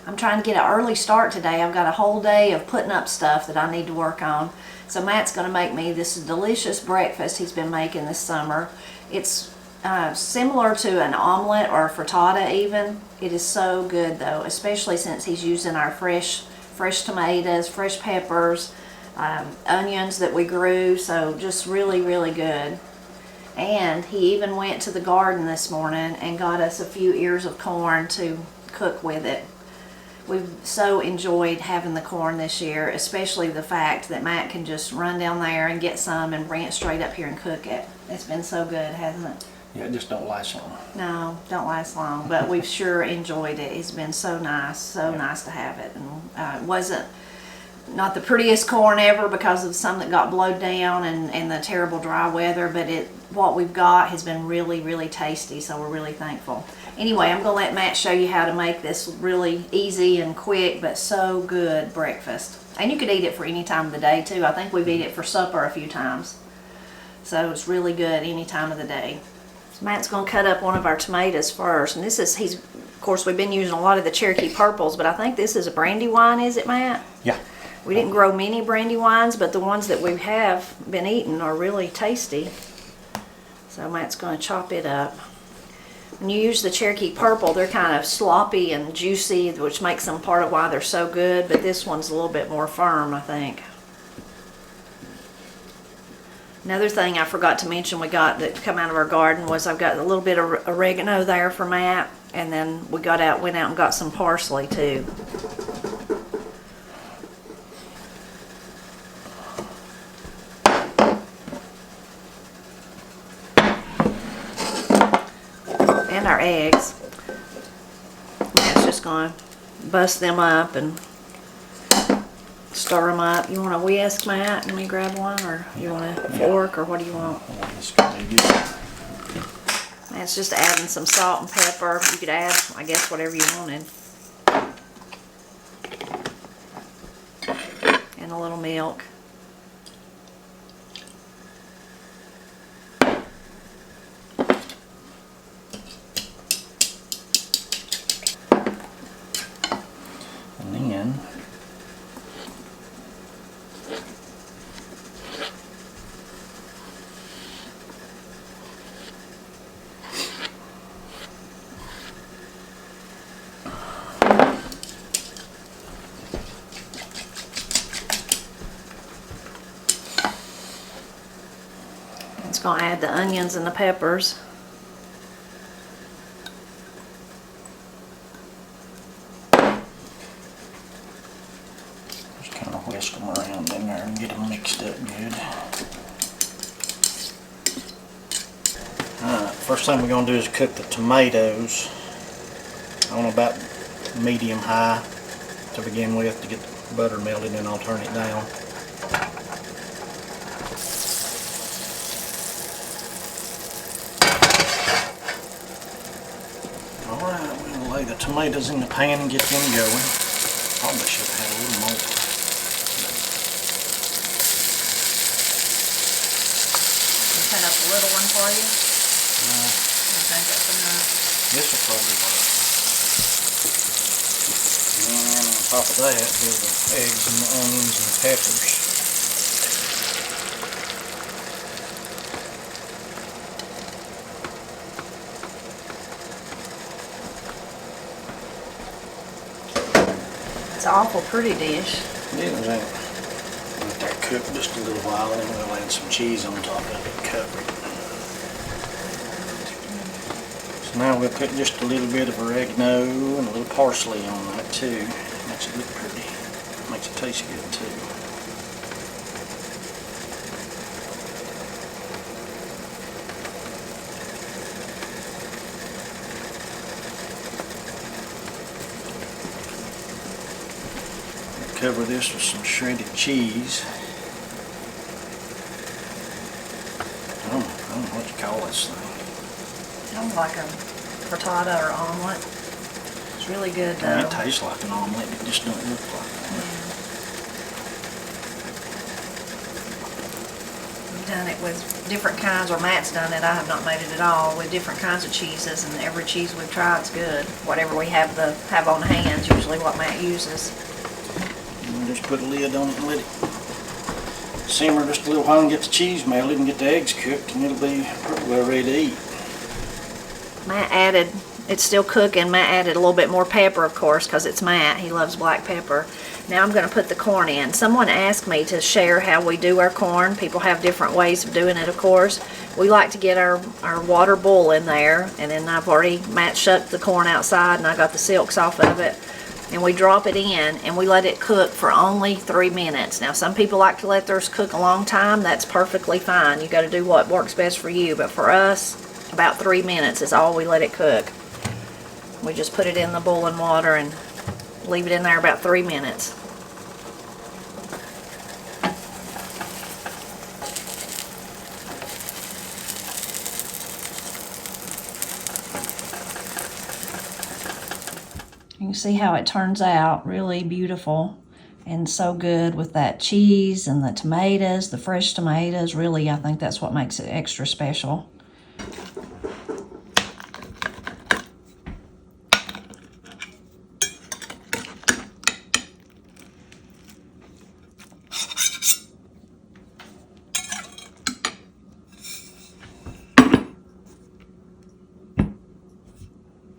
I'm trying to get an early start today. I've got a whole day of putting up stuff that I need to work on. So Matt's going to make me this delicious breakfast he's been making this summer. It's similar to an omelet or a frittata even. It is so good though, especially since he's using our fresh tomatoes, fresh peppers, onions that we grew, so just really, really good. And he even went to the garden this morning and got us a few ears of corn to cook with it. We've so enjoyed having the corn this year, especially the fact that Matt can just run down there and get some and bring it straight up here and cook it. It's been so good, hasn't it? Yeah, it just don't last long. No, don't last long, but we've sure enjoyed it. It's been so nice to have it. And it wasn't not the prettiest corn ever because of some that got blowed down and the terrible dry weather, but what we've got has been really, really tasty, so we're really thankful. Anyway, I'm going to let Matt show you how to make this really easy and quick, but so good breakfast. And you could eat it for any time of the day, too. I think we've eaten it for supper a few times. So it's really good any time of the day. So Matt's going to cut up one of our tomatoes first. And this is, of course, we've been using a lot of the Cherokee Purples, but I think this is a Brandywine, is it, Matt? Yeah. We didn't grow many Brandywines, but the ones that we have been eating are really tasty. So Matt's going to chop it up. When you use the Cherokee Purple, they're kind of sloppy and juicy, which makes them part of why they're so good, but this one's a little bit more firm, I think. Another thing I forgot to mention we got that come out of our garden was I've got a little bit of oregano there for Matt, and then we went out and got some parsley too. And our eggs. Matt's just going to bust them up and stir them up. You want a whisk, Matt? Let me grab one, or you want a fork, or what do you want? Matt's just adding some salt and pepper. You could add, I guess, whatever you wanted. And a little milk. It's going to add the onions and the peppers. Just kind of whisk them around in there and get them mixed up good. Alright, first thing we're going to do is cook the tomatoes on about medium high to begin with to get the butter melted, and I'll turn it down. Alright, we'll lay the tomatoes in the pan and get them going. Probably should have had a little more. Cut up a little one for you? I think that's enough. This will probably work. And on top of that, here's the eggs and the onions and the peppers. It's an awful pretty dish. Yeah, let that cook just a little while, and then we'll add some cheese on top of it and cover it. So now we'll put just a little bit of oregano and a little parsley on that too. Makes it look pretty. Makes it taste good too. Cover this with some shredded cheese. I don't know what you call this thing. Sounds like a frittata or omelet. It's really good though. It tastes like an omelet, it just don't look like that. You done it with different kinds, or Matt's done it. I have not made it at all, with different kinds of cheeses, and every cheese we've tried is good. Whatever we have on hand is usually what Matt uses. And just put a lid on it and let it simmer just a little while and get the cheese melted and get the eggs cooked, and it'll be pretty well ready to eat. Matt added, it's still cooking, Matt added a little bit more pepper, of course, because it's Matt. He loves black pepper. Now I'm going to put the corn in. Someone asked me to share how we do our corn. People have different ways of doing it, of course. We like to get our water boil in there, and then Matt shut the corn outside, and I got the silks off of it. And we drop it in, and we let it cook for only 3 minutes. Now, some people like to let theirs cook a long time. That's perfectly fine. You got to do what works best for you. But for us, about 3 minutes is all we let it cook. We just put it in the boiling water and leave it in there about 3 minutes. You can see how it turns out, really beautiful and so good with that cheese and the tomatoes, the fresh tomatoes. Really, I think that's what makes it extra special.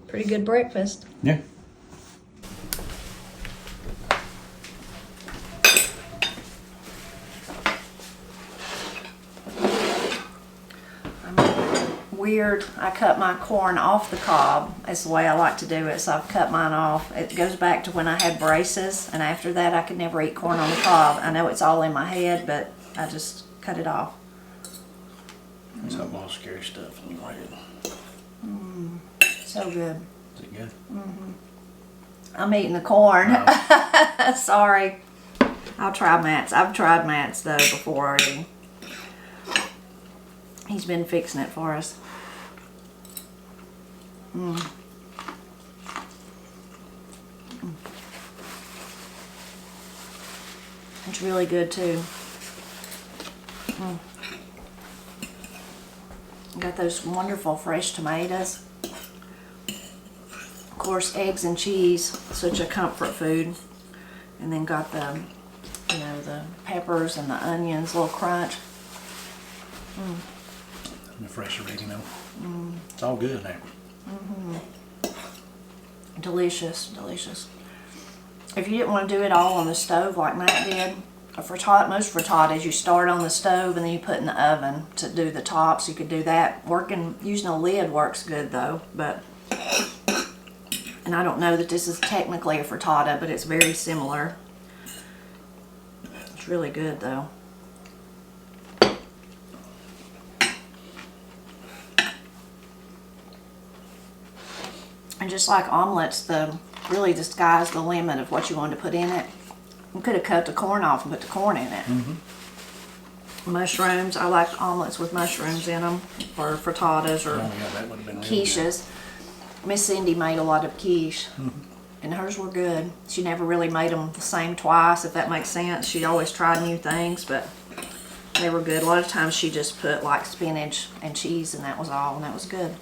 Pretty good breakfast. Yeah. Weird. I cut my corn off the cob. That's the way I like to do it, so I've cut mine off. It goes back to when I had braces, and after that I could never eat corn on the cob. I know it's all in my head, but I just cut it off. It's got a lot of scary stuff in my head. So good. Is it good? I'm eating the corn. No. Sorry. I'll try Matt's. I've tried Matt's though before already. He's been fixing it for us. It's really good too. Got those wonderful fresh tomatoes. Of course, eggs and cheese, such a comfort food. And then got the, the peppers and the onions, a little crunch. And the fresh oregano. It's all good now. Delicious, delicious. If you didn't want to do it all on the stove like Matt did, most frittatas you start on the stove and then you put in the oven to do the tops. You could do that. Using a lid works good though, and I don't know that this is technically a frittata, but it's very similar. It's really good though. And just like omelets, really the sky's the limit of what you want to put in it. You could have cut the corn off and put the corn in it. Mushrooms, I like omelets with mushrooms in them, or frittatas, or that would have been quiches. Miss Cindy made a lot of quiche, and hers were good. She never really made them the same twice, if that makes sense. She always tried new things, but they were good. A lot of times she just put like spinach and cheese, and that was all, and that was good.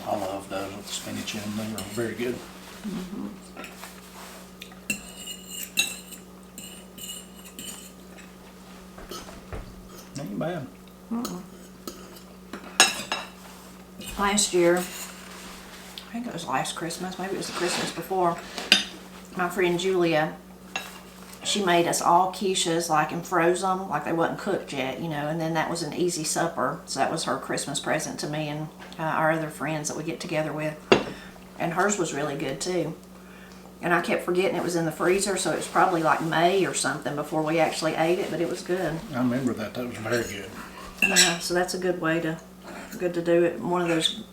I love those with the spinach in them. They were very good. Ain't bad. Last year, I think it was last Christmas, maybe it was the Christmas before, my friend Julia, she made us all quiches and froze them like they wasn't cooked yet, and then that was an easy supper. So that was her Christmas present to me and our other friends that we get together with. And hers was really good too. And I kept forgetting it was in the freezer, so it was probably like May or something before we actually ate it, but it was good. I remember that. That was very good. Yeah, so that's a good way to do it. One of those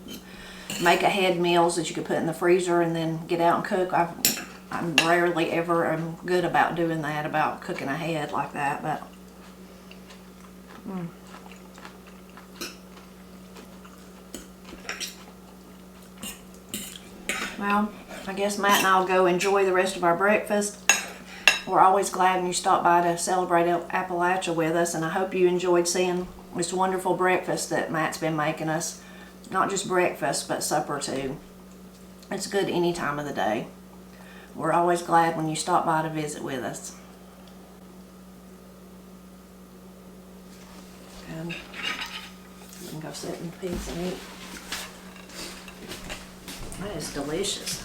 make-ahead meals that you could put in the freezer and then get out and cook. I'm rarely ever am good about doing that, about cooking ahead like that, but well, I guess Matt and I'll go enjoy the rest of our breakfast. we're always glad when you stop by to celebrate Appalachia with us, and I hope you enjoyed seeing this wonderful breakfast that Matt's been making us. Not just breakfast, but supper too. It's good any time of the day. We're always glad when you stop by to visit with us. And we can go sit in peace and eat. That is delicious.